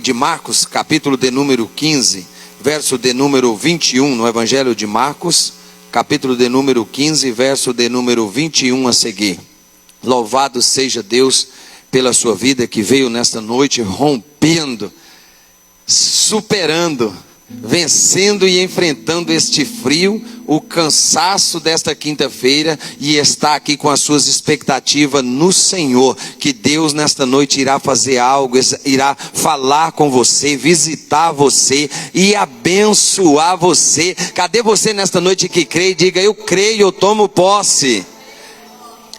de Marcos, capítulo de número 15, verso de número 21, no Evangelho de Marcos, capítulo de número 15, verso de número 21 a seguir. Louvado seja Deus pela sua vida que veio nesta noite rompendo, superando, vencendo e enfrentando este frio, o cansaço desta quinta-feira, e está aqui com as suas expectativas no Senhor, que Deus nesta noite irá fazer algo, irá falar com você, visitar você e abençoar você. Cadê você nesta noite que crê? Diga: eu creio, eu tomo posse.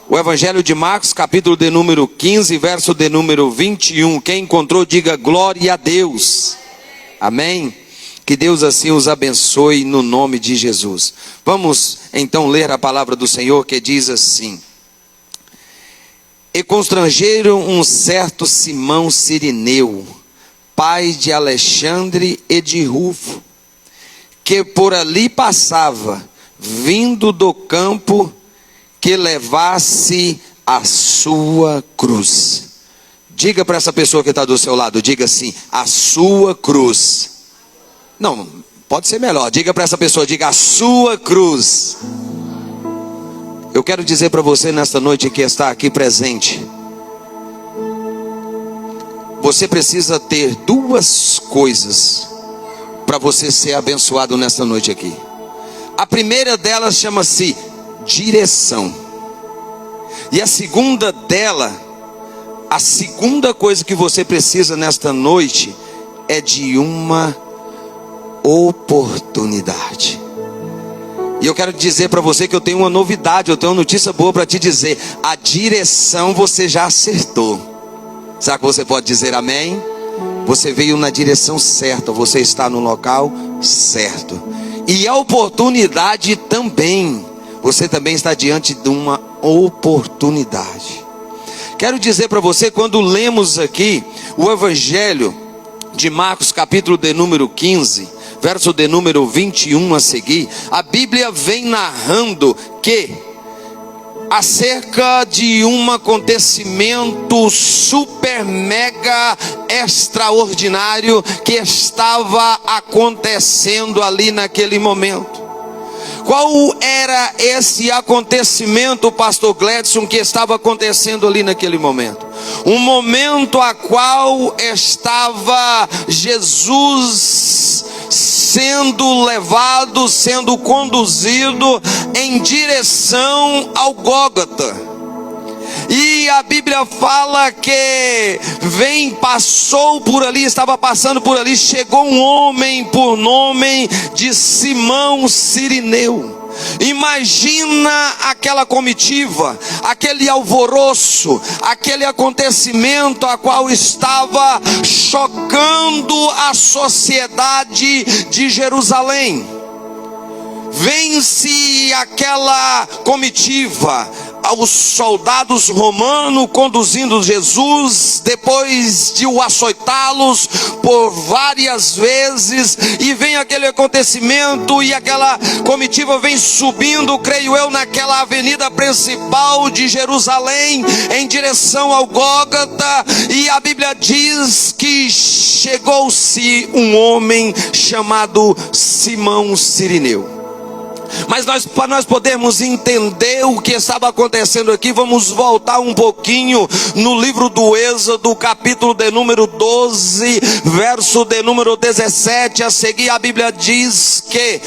O Evangelho de Marcos, capítulo de número 15, verso de número 21. Quem encontrou, diga glória a Deus. Amém? Que Deus assim os abençoe no nome de Jesus. Vamos então ler a palavra do Senhor, que diz assim: E constrangeram um certo Simão Cirineu, pai de Alexandre e de Rufo, que por ali passava, vindo do campo, que levasse a sua cruz. Diga para essa pessoa que está do seu lado, diga assim: a sua cruz. Não, pode ser melhor. Diga para essa pessoa, diga: a sua cruz. Eu quero dizer para você nesta noite que está aqui presente, você precisa ter duas coisas para você ser abençoado nesta noite aqui. A primeira delas chama-se direção. E a segunda dela, a segunda coisa que você precisa nesta noite é de uma oportunidade. E eu quero dizer para você que eu tenho uma novidade, eu tenho uma notícia boa para te dizer: a direção você já acertou. Será que você pode dizer amém? Você veio na direção certa, você está no local certo. E a oportunidade também, você também está diante de uma oportunidade. Quero dizer para você, quando lemos aqui o Evangelho de Marcos, capítulo de número 15, verso de número 21 a seguir, a Bíblia vem narrando que acerca de um acontecimento super mega extraordinário que estava acontecendo ali naquele momento. Qual era esse acontecimento, pastor Gledson, que estava acontecendo ali naquele momento? Um momento a qual estava Jesus sendo levado, sendo conduzido em direção ao Gólgota. E a Bíblia fala que passou por ali, estava passando por ali, chegou um homem por nome de Simão Cirineu. Imagina aquela comitiva, aquele alvoroço, aquele acontecimento a qual estava chocando a sociedade de Jerusalém. Vence aquela comitiva, os soldados romanos conduzindo Jesus, depois de o açoitá-los por várias vezes, e vem aquele acontecimento, e aquela comitiva vem subindo, creio eu, naquela avenida principal de Jerusalém, em direção ao Gólgota, e a Bíblia diz que chegou-se um homem chamado Simão Cirineu. Mas para nós podermos entender o que estava acontecendo aqui, vamos voltar um pouquinho no livro do Êxodo, capítulo de número 12, verso de número 17 a seguir. A Bíblia diz que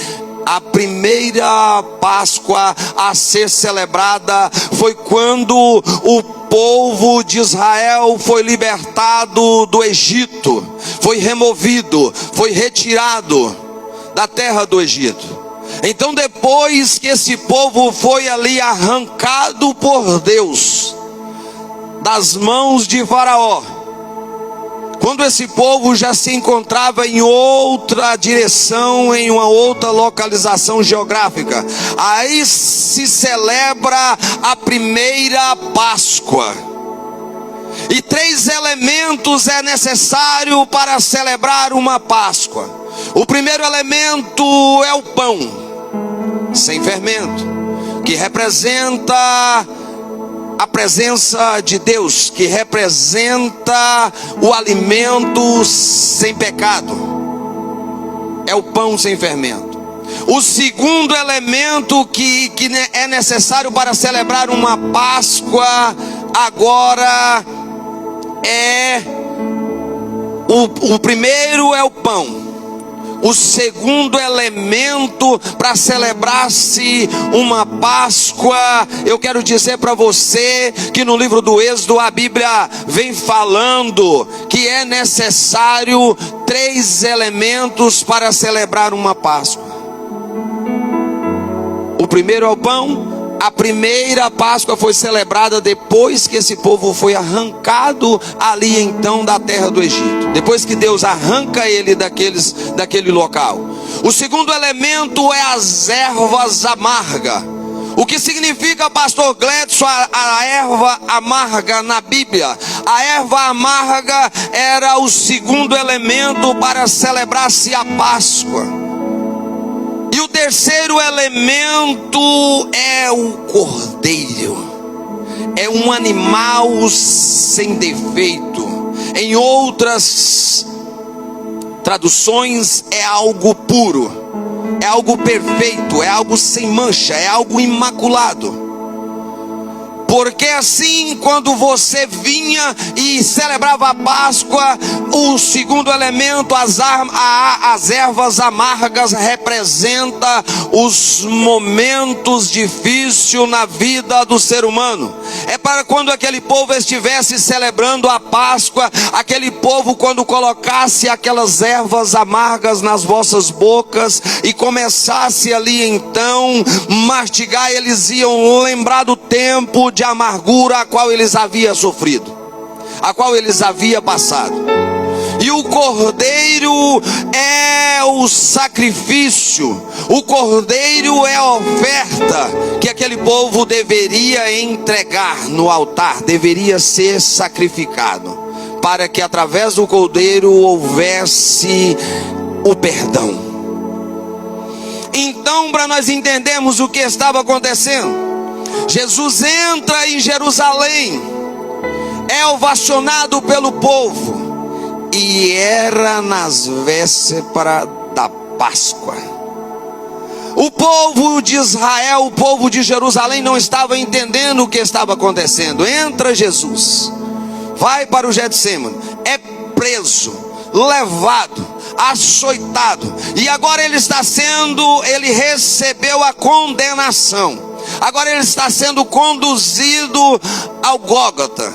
a primeira Páscoa a ser celebrada foi quando o povo de Israel foi libertado do Egito, foi removido, foi retirado da terra do Egito. Então, depois que esse povo foi ali arrancado por Deus das mãos de Faraó, quando esse povo já se encontrava em outra direção, em uma outra localização geográfica, aí se celebra a primeira Páscoa. E 3 elementos é necessário para celebrar uma Páscoa. O primeiro elemento é o pão sem fermento, que representa a presença de Deus, que representa o alimento sem pecado, é o pão sem fermento. O segundo elemento que é necessário para celebrar uma Páscoa agora é o primeiro é o pão. O segundo elemento para celebrar-se uma Páscoa, eu quero dizer para você que no livro do Êxodo a Bíblia vem falando que é necessário 3 elementos para celebrar uma Páscoa. O primeiro é o pão. A primeira Páscoa foi celebrada depois que esse povo foi arrancado ali então da terra do Egito. Depois que Deus arranca ele daquele local. O segundo elemento é as ervas amargas. O que significa, pastor Gledson, a erva amarga na Bíblia? A erva amarga era o segundo elemento para celebrar-se a Páscoa. E o terceiro elemento é o cordeiro. É um animal sem defeito. Em outras traduções, é algo puro, é algo perfeito, é algo sem mancha, é algo imaculado. Porque assim, quando você vinha e celebrava a Páscoa, o segundo elemento, as ervas amargas, representa os momentos difíceis na vida do ser humano. É para quando aquele povo estivesse celebrando a Páscoa, aquele povo, quando colocasse aquelas ervas amargas nas vossas bocas e começasse ali então mastigar, eles iam lembrar do tempo de amargura a qual eles haviam sofrido, a qual eles haviam passado. E o cordeiro é o sacrifício, o cordeiro é a oferta que aquele povo deveria entregar no altar, deveria ser sacrificado, para que através do cordeiro houvesse o perdão. Então, para nós entendermos o que estava acontecendo, Jesus entra em Jerusalém, é ovacionado pelo povo, e era nas vésperas da Páscoa. O povo de Israel, o povo de Jerusalém não estava entendendo o que estava acontecendo. Entra Jesus, vai para o Getsemane, é preso, levado, açoitado, e agora ele recebeu a condenação. Agora ele está sendo conduzido ao Gólgota.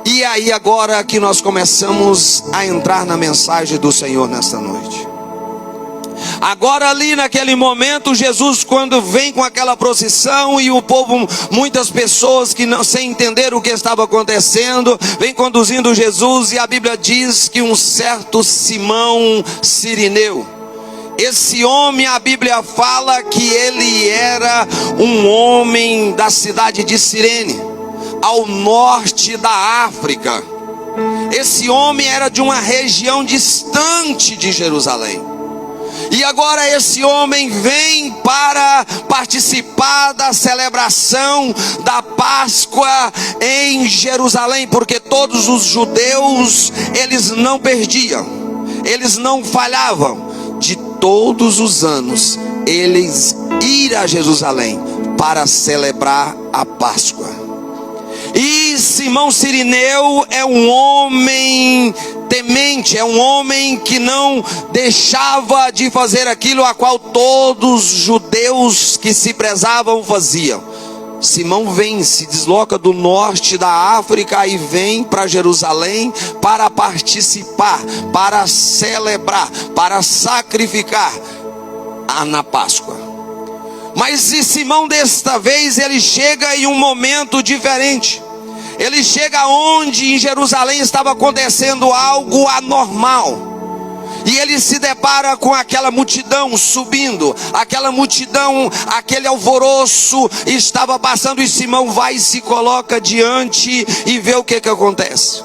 E aí agora que nós começamos a entrar na mensagem do Senhor nesta noite. Agora ali naquele momento, Jesus, quando vem com aquela procissão e o povo, muitas pessoas que não sem entender o que estava acontecendo, vem conduzindo Jesus, e a Bíblia diz que um certo Simão Cirineu, esse homem, a Bíblia fala que ele era um homem da cidade de Cirene, ao norte da África. Esse homem era de uma região distante de Jerusalém. E agora esse homem vem para participar da celebração da Páscoa em Jerusalém, porque todos os judeus, eles não perdiam, eles não falhavam. De todos os anos, eles iam a Jerusalém para celebrar a Páscoa. E Simão Cirineu é um homem temente, é um homem que não deixava de fazer aquilo a qual todos os judeus que se prezavam faziam. Simão se desloca do norte da África e vem para Jerusalém para participar, para celebrar, para sacrificar na Páscoa. Mas Simão desta vez ele chega em um momento diferente. Ele chega onde em Jerusalém estava acontecendo algo anormal. E ele se depara com aquela multidão subindo, aquela multidão, aquele alvoroço estava passando, e Simão vai e se coloca diante e vê o que acontece,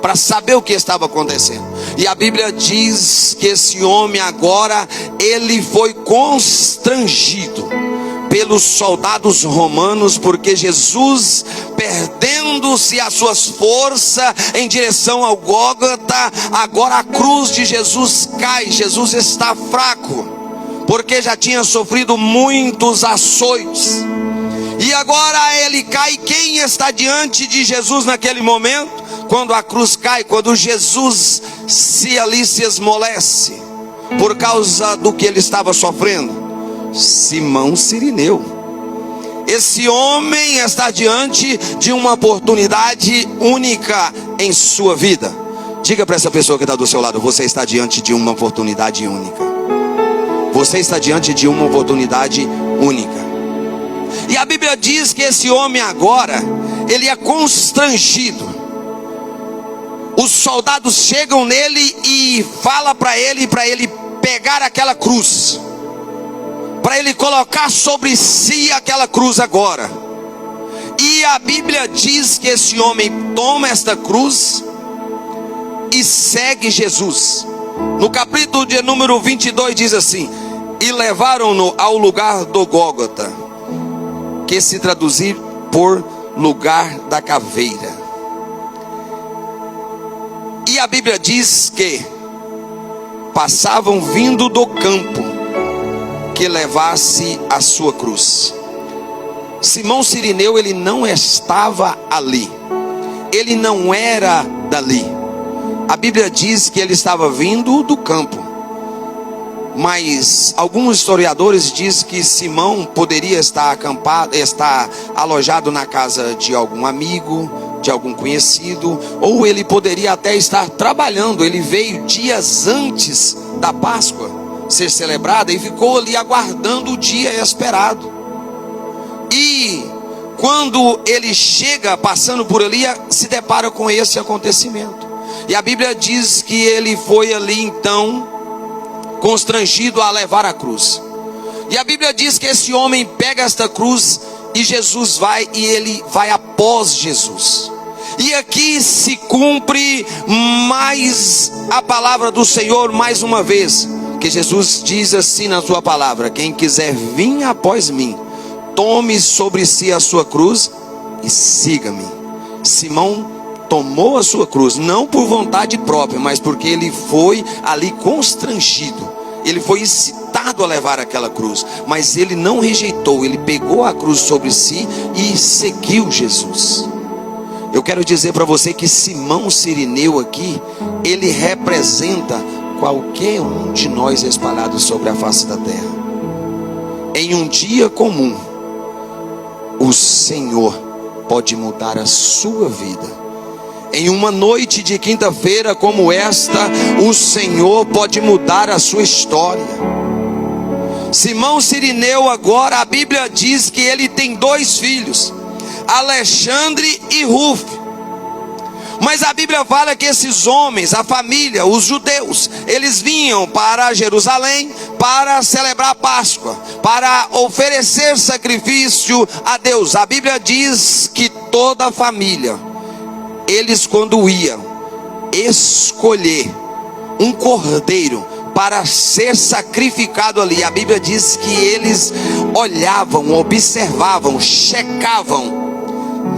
para saber o que estava acontecendo. E a Bíblia diz que esse homem agora, ele foi constrangido pelos soldados romanos, porque Jesus, perdendo-se as suas forças em direção ao Gólgota, agora a cruz de Jesus cai. Jesus está fraco, porque já tinha sofrido muitos açoites, e agora ele cai. Quem está diante de Jesus naquele momento? Quando a cruz cai, quando Jesus se esmolece, por causa do que ele estava sofrendo? Simão Cirineu. Esse homem está diante de uma oportunidade única em sua vida. Diga para essa pessoa que está do seu lado: você está diante de uma oportunidade única. Você está diante de uma oportunidade única. E a Bíblia diz que esse homem agora, ele é constrangido. Os soldados chegam nele e falam para ele pegar aquela cruz, para ele colocar sobre si aquela cruz agora. E a Bíblia diz que esse homem toma esta cruz e segue Jesus. No capítulo de número 22 diz assim: e levaram-no ao lugar do Gólgota, que se traduzir por lugar da caveira. E a Bíblia diz que passavam vindo do campo que levasse a sua cruz. Simão Cirineu, ele não estava ali, ele não era dali. A Bíblia diz que ele estava vindo do campo, mas alguns historiadores dizem que Simão poderia estar alojado na casa de algum amigo, de algum conhecido, ou ele poderia até estar trabalhando. Ele veio dias antes da Páscoa ser celebrada e ficou ali aguardando o dia esperado. E quando ele chega passando por ali, se depara com esse acontecimento. E a Bíblia diz que ele foi ali então constrangido a levar a cruz. E a Bíblia diz que esse homem pega esta cruz e Jesus vai, e ele vai após Jesus. E aqui se cumpre mais a palavra do Senhor mais uma vez, que Jesus diz assim na sua palavra: quem quiser vir após mim, tome sobre si a sua cruz e siga-me. Simão tomou a sua cruz, não por vontade própria, mas porque ele foi ali constrangido. Ele foi incitado a levar aquela cruz, mas ele não rejeitou. Ele pegou a cruz sobre si e seguiu Jesus. Eu quero dizer para você que Simão Cirineu aqui, ele representa qualquer um de nós espalhados sobre a face da terra. Em um dia comum, o Senhor pode mudar a sua vida. Em uma noite de quinta-feira como esta, o Senhor pode mudar a sua história. Simão Cirineu agora, a Bíblia diz que ele tem 2 filhos, Alexandre e Rufo. Mas a Bíblia fala que esses homens, a família, os judeus, eles vinham para Jerusalém para celebrar a Páscoa, para oferecer sacrifício a Deus. A Bíblia diz que toda a família, eles quando iam escolher um cordeiro para ser sacrificado ali, a Bíblia diz que eles olhavam, observavam, checavam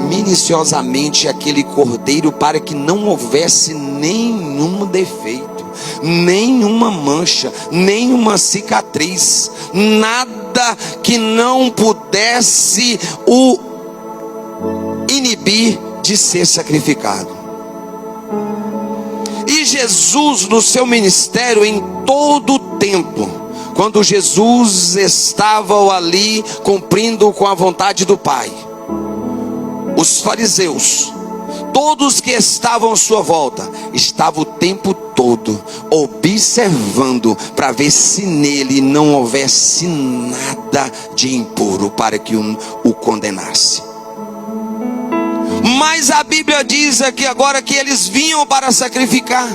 minuciosamente aquele cordeiro, para que não houvesse nenhum defeito, nenhuma mancha, nenhuma cicatriz, nada que não pudesse o inibir de ser sacrificado. E Jesus, no seu ministério, em todo o tempo, quando Jesus estava ali cumprindo com a vontade do Pai, os fariseus, todos que estavam à sua volta, estavam o tempo todo observando para ver se nele não houvesse nada de impuro para que o condenasse. Mas a Bíblia diz aqui agora que eles vinham para sacrificar.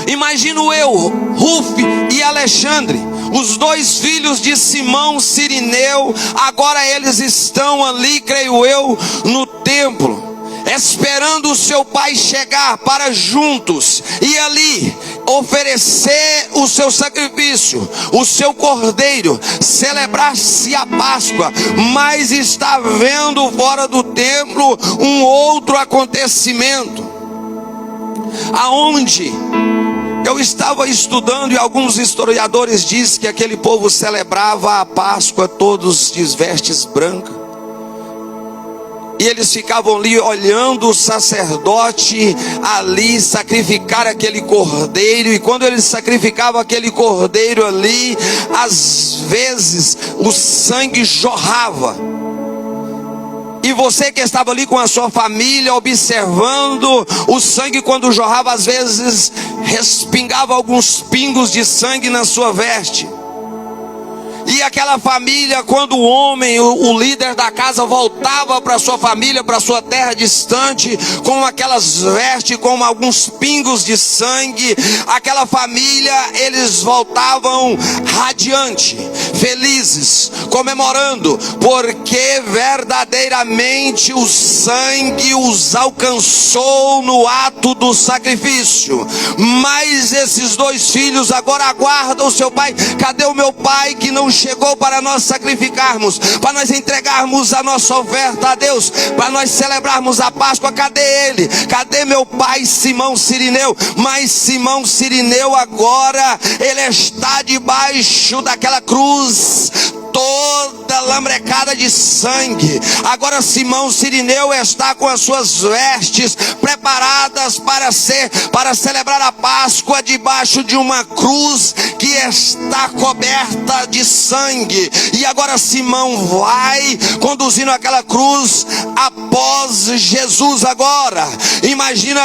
Imagino eu, Rufo e Alexandre, os 2 filhos de Simão Cirineu. Agora eles estão ali, creio eu, no templo, esperando o seu pai chegar para juntos. E ali oferecer o seu sacrifício, o seu cordeiro, celebrar-se a Páscoa, mas está vendo fora do templo um outro acontecimento, aonde eu estava estudando e alguns historiadores dizem que aquele povo celebrava a Páscoa todos de vestes brancas. E eles ficavam ali olhando o sacerdote ali sacrificar aquele cordeiro. E quando eles sacrificavam aquele cordeiro ali, às vezes o sangue jorrava. E você que estava ali com a sua família observando, o sangue quando jorrava, às vezes respingava alguns pingos de sangue na sua veste. E aquela família, quando o homem, o líder da casa voltava para sua família, para sua terra distante, com aquelas vestes, com alguns pingos de sangue, aquela família, eles voltavam radiante, felizes, comemorando, porque verdadeiramente o sangue os alcançou no ato do sacrifício. Mas esses dois filhos agora aguardam o seu pai. Cadê o meu pai que não chegou para nós sacrificarmos, para nós entregarmos a nossa oferta a Deus, para nós celebrarmos a Páscoa? Cadê ele? Cadê meu pai Simão Cirineu? Mas Simão Cirineu agora, ele está debaixo daquela cruz toda lambrecada de sangue. Agora Simão Cirineu está com as suas vestes preparadas para celebrar a Páscoa debaixo de uma cruz que está coberta de sangue. E agora Simão vai conduzindo aquela cruz após Jesus agora. Imagina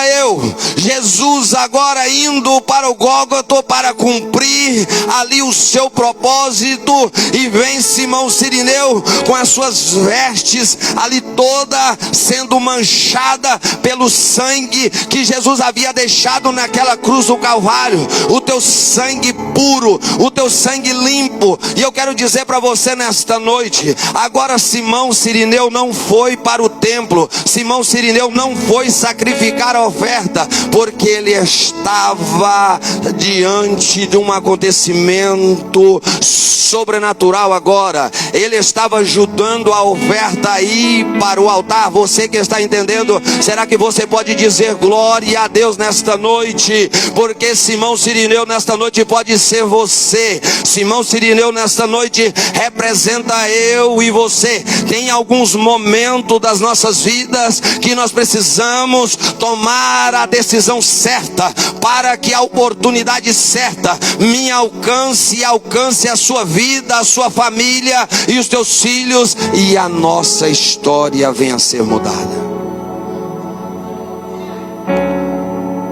Jesus agora indo para o Gólgota para cumprir ali o seu propósito, e vem Simão Cirineu com as suas vestes ali toda sendo manchada pelo sangue que Jesus havia deixado naquela cruz do Calvário. O teu sangue puro, o teu sangue limpo. E eu quero dizer para você nesta noite, agora Simão Cirineu não foi para o templo, Simão Cirineu não foi sacrificar a oferta, porque ele estava diante de um acontecimento sobrenatural agora. Ele estava ajudando a oferta a ir para o altar. Você que está entendendo, será que você pode dizer glória a Deus nesta noite? Porque Simão Cirineu nesta noite pode ser você. Simão Cirineu nesta noite representa eu e você. Tem alguns momentos das nossas vidas que nós precisamos tomar a decisão certa, para que a oportunidade certa me alcance e alcance a sua vida, a sua família e os teus filhos, e a nossa história venha a ser mudada.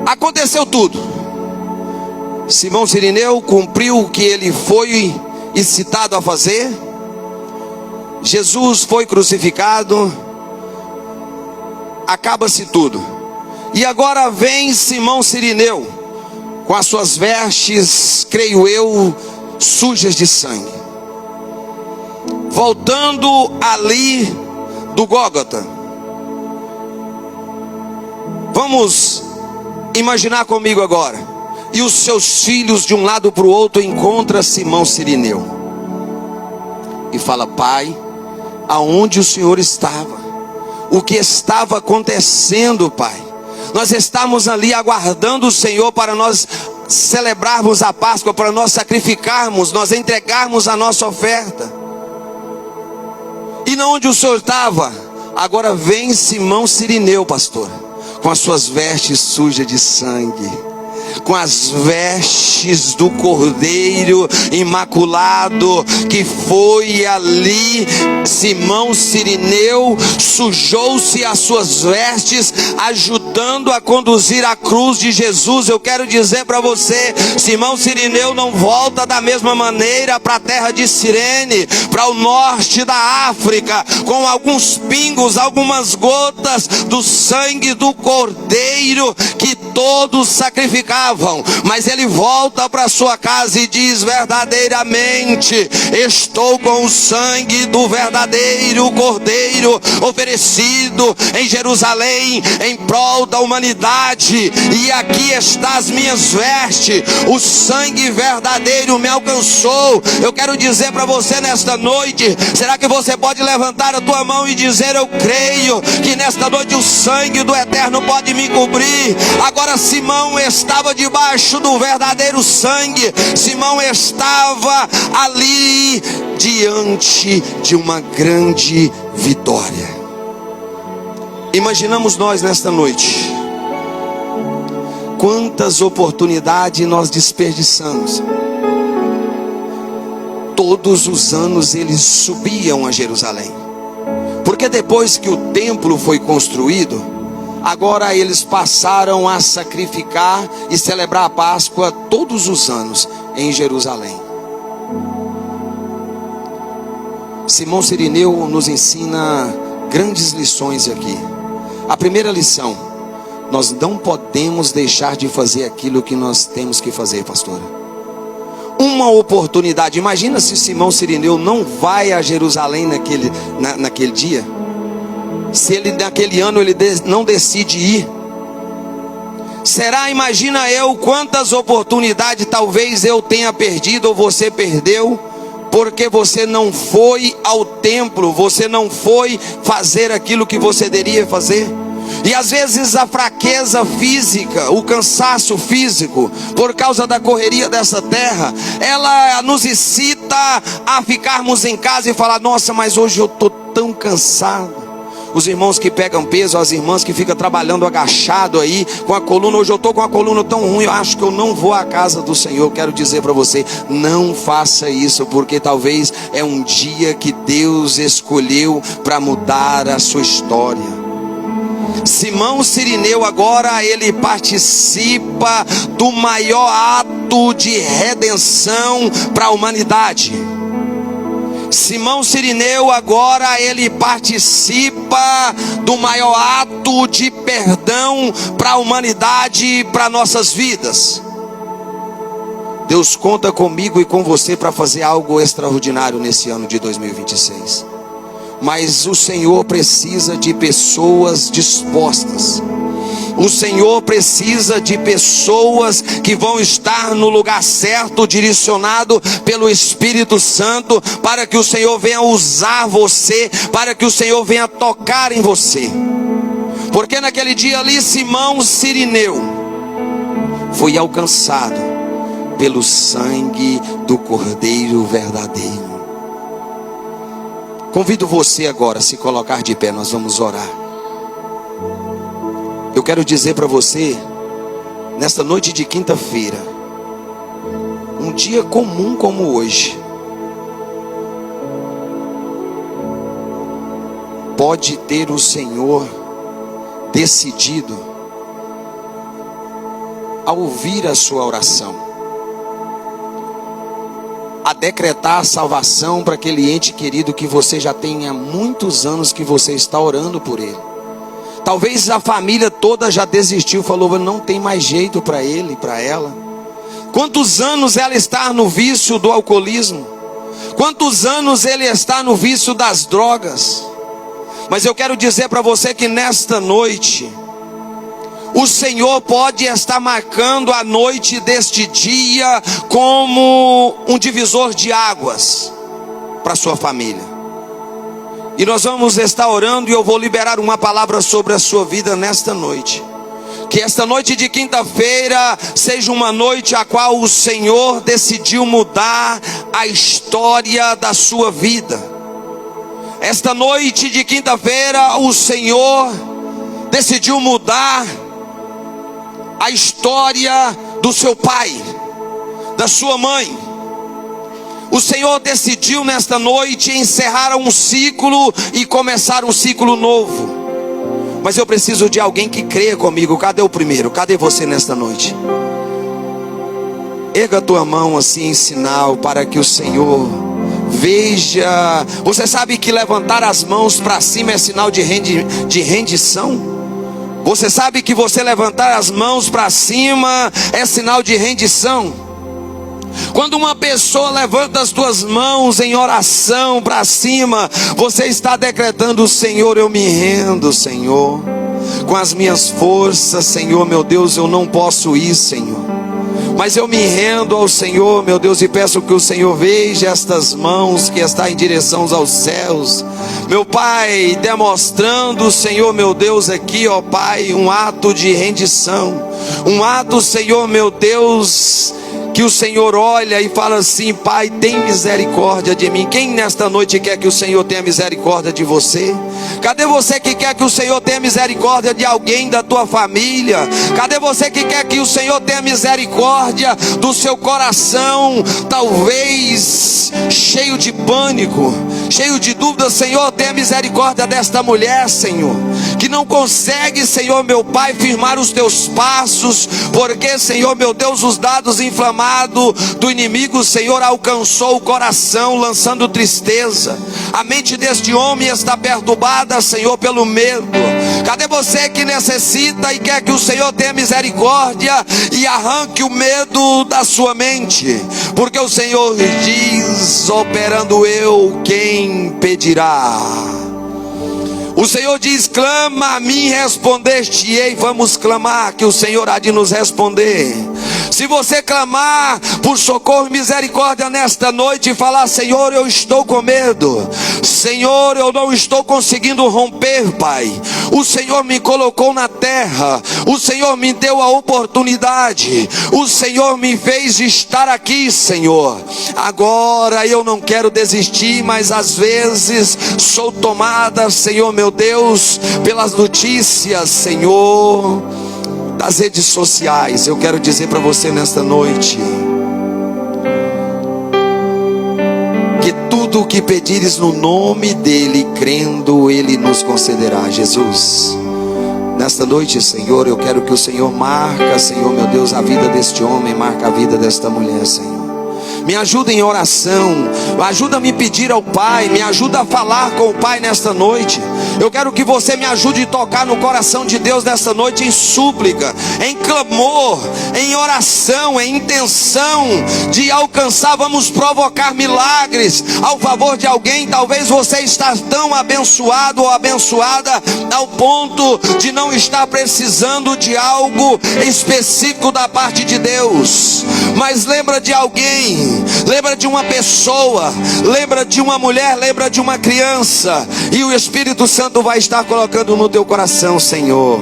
Aconteceu tudo. Simão Cirineu cumpriu o que ele foi incitado a fazer. Jesus foi crucificado. Acaba-se tudo. E agora vem Simão Cirineu com as suas vestes, creio eu, sujas de sangue, voltando ali do Gólgota. Vamos imaginar comigo agora. E os seus filhos de um lado para o outro encontram Simão Cirineu e fala: pai, aonde o senhor estava? O que estava acontecendo, pai? Nós estávamos ali aguardando o Senhor para nós celebrarmos a Páscoa, para nós sacrificarmos, nós entregarmos a nossa oferta. E não onde o senhor estava? Agora vem Simão Cirineu, pastor, com as suas vestes sujas de sangue, com as vestes do Cordeiro Imaculado, que foi ali. Simão Cirineu sujou-se as suas vestes, ajudando a conduzir a cruz de Jesus. Eu quero dizer para você, Simão Cirineu não volta da mesma maneira para a terra de Cirene, para o norte da África, com alguns pingos, algumas gotas do sangue do Cordeiro que todos sacrificavam. Mas ele volta para sua casa e diz: verdadeiramente estou com o sangue do verdadeiro Cordeiro oferecido em Jerusalém em prol da humanidade, e aqui está as minhas vestes, o sangue verdadeiro me alcançou. Eu quero dizer para você nesta noite, será que você pode levantar a tua mão e dizer: eu creio que nesta noite o sangue do Eterno pode me cobrir? Agora Simão estava debaixo do verdadeiro sangue. Simão estava ali diante de uma grande vitória. Imaginamos nós nesta noite, quantas oportunidades nós desperdiçamos. Todos os anos eles subiam a Jerusalém, porque depois que o templo foi construído, agora eles passaram a sacrificar e celebrar a Páscoa todos os anos em Jerusalém. Simão Sirineu nos ensina grandes lições aqui. A primeira lição: nós não podemos deixar de fazer aquilo que nós temos que fazer, pastora. Uma oportunidade. Imagina se Simão Sirineu não vai a Jerusalém naquele dia. Se ele naquele ano ele não decide ir. Será, imagina eu, quantas oportunidades talvez eu tenha perdido ou você perdeu, porque você não foi ao templo, você não foi fazer aquilo que você deveria fazer. E às vezes a fraqueza física, o cansaço físico, por causa da correria dessa terra, ela nos incita a ficarmos em casa e falar: nossa, mas hoje eu estou tão cansado. Os irmãos que pegam peso, as irmãs que ficam trabalhando agachado aí, com a coluna: hoje eu estou com a coluna tão ruim, eu acho que eu não vou à casa do Senhor. Quero dizer para você, não faça isso, porque talvez é um dia que Deus escolheu para mudar a sua história. Simão Sirineu agora ele participa do maior ato de redenção para a humanidade. Simão Sirineu agora ele participa do maior ato de perdão para a humanidade, para nossas vidas. Deus conta comigo e com você para fazer algo extraordinário nesse ano de 2026. Mas o Senhor precisa de pessoas dispostas. O Senhor precisa de pessoas que vão estar no lugar certo, direcionado pelo Espírito Santo, para que o Senhor venha usar você, para que o Senhor venha tocar em você. Porque naquele dia ali, Simão Sirineu foi alcançado pelo sangue do Cordeiro verdadeiro. Convido você agora a se colocar de pé, nós vamos orar. Eu quero dizer para você, nesta noite de quinta-feira, um dia comum como hoje, pode ter o Senhor decidido a ouvir a sua oração, a decretar a salvação para aquele ente querido que você já tem há muitos anos que você está orando por ele. Talvez a família toda já desistiu, falou: não tem mais jeito para ele, para ela. Quantos anos ela está no vício do alcoolismo? Quantos anos ele está no vício das drogas? Mas eu quero dizer para você que nesta noite, o Senhor pode estar marcando a noite deste dia como um divisor de águas para sua família. E nós vamos estar orando e eu vou liberar uma palavra sobre a sua vida nesta noite. Que esta noite de quinta-feira seja uma noite a qual o Senhor decidiu mudar a história da sua vida. Esta noite de quinta-feira o Senhor decidiu mudar a história do seu pai, da sua mãe. O Senhor decidiu nesta noite encerrar um ciclo e começar um ciclo novo. Mas eu preciso de alguém que creia comigo. Cadê o primeiro? Cadê você nesta noite? Erga a tua mão assim em sinal para que o Senhor veja. Você sabe que levantar as mãos para cima é sinal de rendição? Você sabe que você levantar as mãos para cima é sinal de rendição? Quando uma pessoa levanta as tuas mãos em oração para cima, você está decretando: Senhor, eu me rendo, Senhor. com as minhas forças, Senhor meu Deus, eu não posso ir, Senhor. Mas eu me rendo ao Senhor, meu Deus, e peço que o Senhor veja estas mãos que estão em direção aos céus, meu Pai, demonstrando, Senhor, meu Deus, aqui, ó Pai, um ato de rendição, um ato, Senhor, meu Deus, que o Senhor olha e fala assim: Pai, tem misericórdia de mim. Quem nesta noite quer que o Senhor tenha misericórdia de você? Cadê você que quer que o Senhor tenha misericórdia de alguém da tua família? Cadê você que quer que o Senhor tenha misericórdia do seu coração, talvez cheio de pânico, cheio de dúvidas? Senhor, tenha misericórdia desta mulher, Senhor, que não consegue, Senhor meu Pai, firmar os teus passos, porque, Senhor meu Deus, os dados inflamados do inimigo, Senhor, alcançou o coração, lançando tristeza. A mente deste homem está perturbada, Senhor, pelo medo. Cadê você que necessita e quer que o Senhor tenha misericórdia e arranque o medo da sua mente? Porque o Senhor diz: operando eu, quem pedirá? O Senhor diz: clama a mim, respondeste-ei. Vamos clamar, que o Senhor há de nos responder. Se você clamar por socorro e misericórdia nesta noite e falar: Senhor, eu estou com medo, Senhor, eu não estou conseguindo romper, Pai. O Senhor me colocou na terra, o Senhor me deu a oportunidade, o Senhor me fez estar aqui, Senhor. Agora eu não quero desistir, mas às vezes sou tomada, Senhor meu Deus, pelas notícias, Senhor, das redes sociais. Eu quero dizer para você nesta noite que tudo o que pedires no nome dele, crendo, ele nos concederá. Jesus, nesta noite, Senhor, eu quero que o Senhor marca, Senhor meu Deus, a vida deste homem, marca a vida desta mulher, Senhor. Me ajuda em oração, ajuda a me pedir ao Pai, me ajuda a falar com o Pai nesta noite. Eu quero que você me ajude a tocar no coração de Deus nesta noite em súplica, em clamor, em oração, em intenção de alcançar. Vamos provocar milagres ao favor de alguém. Talvez você está tão abençoado ou abençoada ao ponto de não estar precisando de algo específico da parte de Deus, mas lembra de alguém, lembra de uma pessoa, lembra de uma mulher, lembra de uma criança, e o Espírito Santo vai estar colocando no teu coração. Senhor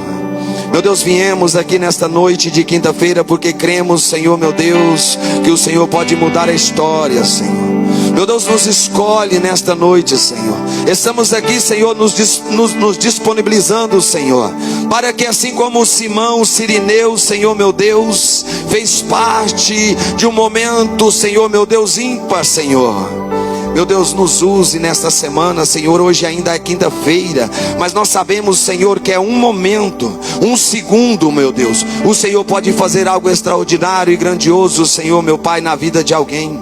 meu Deus, viemos aqui nesta noite de quinta-feira porque cremos, Senhor meu Deus, que o Senhor pode mudar a história, Senhor. Meu Deus, nos escolhe nesta noite, Senhor. Estamos aqui, Senhor, nos disponibilizando, Senhor, para que assim como Simão, Cirineu, Senhor meu Deus, fez parte de um momento, Senhor meu Deus, ímpar, Senhor. Meu Deus, nos use nesta semana, Senhor. Hoje ainda é quinta-feira, mas nós sabemos, Senhor, que é um momento, um segundo, meu Deus. O Senhor pode fazer algo extraordinário e grandioso, Senhor, meu Pai, na vida de alguém.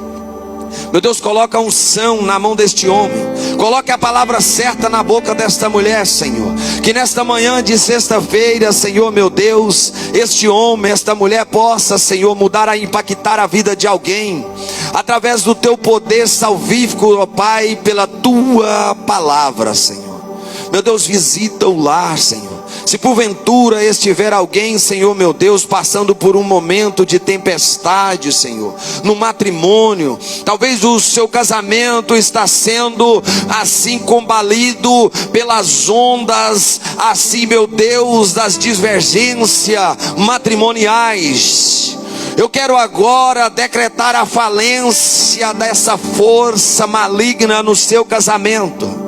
Meu Deus, coloca a unção na mão deste homem, coloque a palavra certa na boca desta mulher, Senhor. Que nesta manhã de sexta-feira, Senhor meu Deus, este homem, esta mulher possa, Senhor, mudar a impactar a vida de alguém, através do teu poder salvífico, ó Pai, pela tua palavra, Senhor. Meu Deus, visita o lar, Senhor. Se porventura estiver alguém, Senhor meu Deus, passando por um momento de tempestade, Senhor, no matrimônio, talvez o seu casamento está sendo assim combalido pelas ondas, assim, meu Deus, das divergências matrimoniais. Eu quero agora decretar a falência dessa força maligna no seu casamento.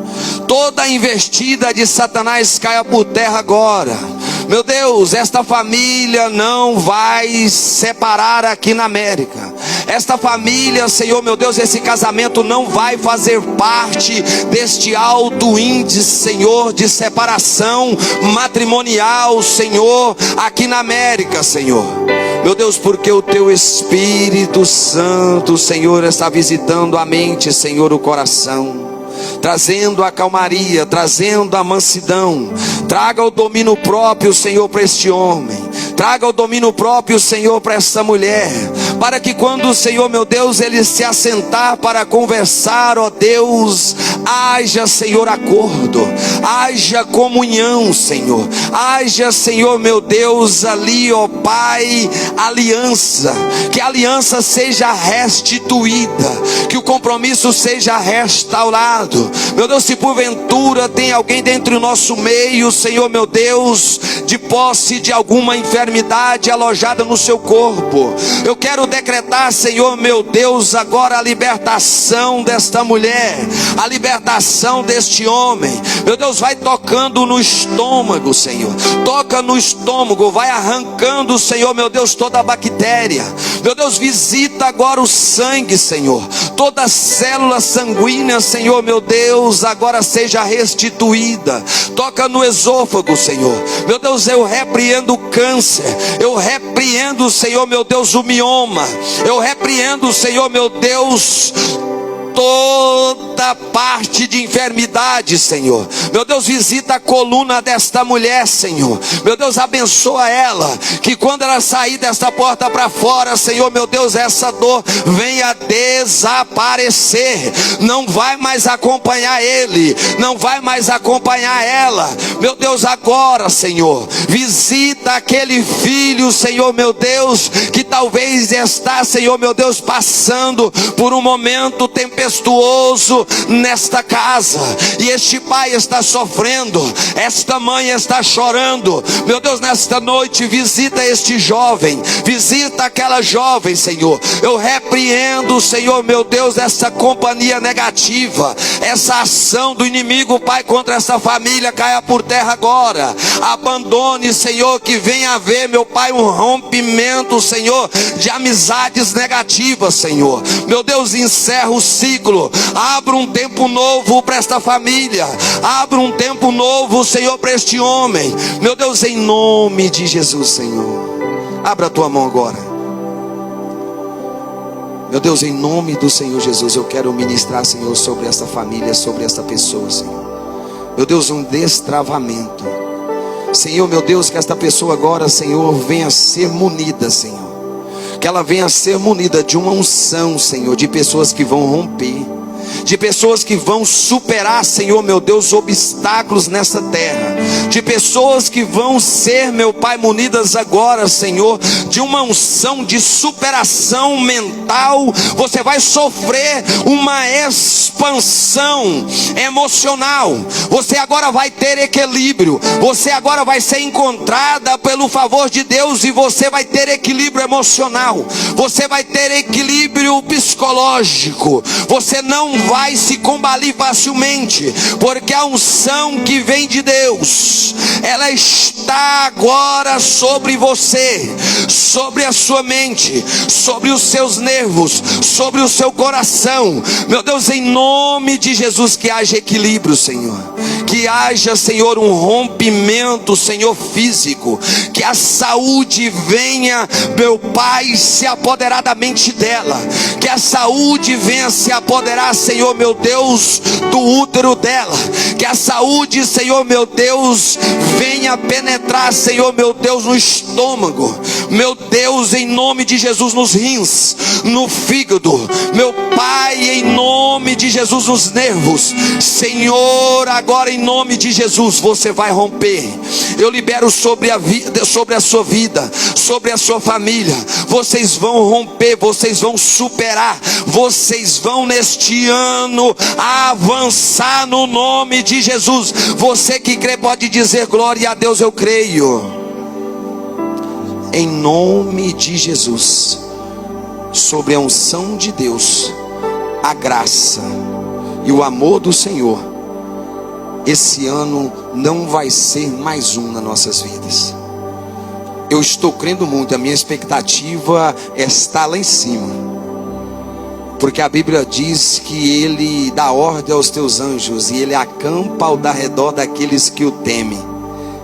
Toda a investida de Satanás caia por terra agora. Meu Deus, esta família não vai separar aqui na América. Esta família, Senhor meu Deus, esse casamento não vai fazer parte deste alto índice, Senhor, de separação matrimonial, Senhor, aqui na América, Senhor. Meu Deus, porque o teu Espírito Santo, Senhor, está visitando a mente, Senhor, o coração, trazendo a calmaria, trazendo a mansidão. Traga o domínio próprio, Senhor, para este homem. Traga o domínio próprio, Senhor, para essa mulher, para que quando o Senhor meu Deus, ele se assentar para conversar, ó Deus, Haja, Senhor, acordo, haja comunhão, Senhor, haja, Senhor meu Deus, ali, ó Pai, aliança, que a aliança seja restituída, que o compromisso seja restaurado. Meu Deus, se porventura tem alguém dentro do nosso meio, Senhor meu Deus, de posse de alguma enfermidade alojada no seu corpo, eu quero decretar, Senhor meu Deus, agora a libertação desta mulher, a libertação deste homem. Meu Deus, vai tocando no estômago, Senhor, toca no estômago, vai arrancando, Senhor meu Deus, toda a bactéria. Meu Deus, visita agora o sangue, Senhor, toda a célula sanguínea, Senhor meu Deus, agora seja restituída. Toca no esôfago, Senhor. Meu Deus, eu repreendo o câncer, eu repreendo, Senhor meu Deus, o mioma, eu repreendo, Senhor meu Deus, toda parte de enfermidade, Senhor. Meu Deus, visita a coluna desta mulher, Senhor. Meu Deus, abençoa ela, que quando ela sair desta porta para fora, Senhor meu Deus, essa dor venha desaparecer, não vai mais acompanhar ele, não vai mais acompanhar ela. Meu Deus, agora, Senhor, visita aquele filho, Senhor meu Deus, que talvez está, Senhor meu Deus, passando por um momento tempestuoso nesta casa, e este pai está sofrendo, esta mãe está chorando. Meu Deus, nesta noite visita este jovem, visita aquela jovem, Senhor. Eu repreendo, Senhor meu Deus, essa companhia negativa, essa ação do inimigo, Pai, contra essa família, caia por terra agora. Abandone, Senhor, que venha haver, meu Pai, um rompimento, Senhor, de amizades negativas, Senhor. Meu Deus, encerra o ciclo, abra um tempo novo para esta família, abra um tempo novo, Senhor, para este homem. Meu Deus, em nome de Jesus, Senhor, abra a tua mão agora. Meu Deus, em nome do Senhor Jesus, eu quero ministrar, Senhor, sobre esta família, sobre esta pessoa, Senhor. Meu Deus, um destravamento, Senhor, meu Deus, que esta pessoa agora, Senhor, venha ser munida, Senhor, que ela venha ser munida de uma unção, Senhor, de pessoas que vão romper, de pessoas que vão superar, Senhor meu Deus, obstáculos nessa terra, de pessoas que vão ser, meu Pai, munidas agora, Senhor, de uma unção de superação mental. Você vai sofrer uma expansão emocional, você agora vai ter equilíbrio, você agora vai ser encontrada pelo favor de Deus, e você vai ter equilíbrio emocional, você vai ter equilíbrio psicológico, você não vai se combalir facilmente, porque a unção que vem de Deus, ela está agora sobre você, sobre a sua mente, sobre os seus nervos, sobre o seu coração. Meu Deus, em nome de Jesus, que haja equilíbrio, Senhor, que haja, Senhor, um rompimento, Senhor, físico, que a saúde venha, meu Pai, se apoderar da mente dela, que a saúde venha se apoderar, Senhor meu Deus, do útero dela, que a saúde, Senhor meu Deus, venha penetrar, Senhor meu Deus, no estômago, meu Deus, em nome de Jesus, nos rins, no fígado, meu Pai, em nome de Jesus, nos nervos, Senhor, agora em nome de Jesus, você vai romper. Eu libero sobre a vida, sobre a sua vida, sobre a sua família, vocês vão romper, vocês vão superar, vocês vão neste ano avançar no nome de Jesus. Você que crê pode dizer glória a Deus, eu creio. Em nome de Jesus, sobre a unção de Deus, a graça e o amor do Senhor, esse ano não vai ser mais um nas nossas vidas. Eu estou crendo muito, a minha expectativa está lá em cima, porque a Bíblia diz que Ele dá ordem aos teus anjos, e Ele acampa ao redor daqueles que o temem,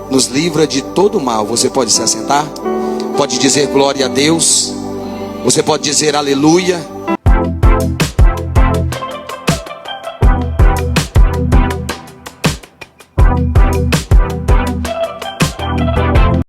nos livra de todo mal. Você pode se assentar, pode dizer glória a Deus, você pode dizer aleluia.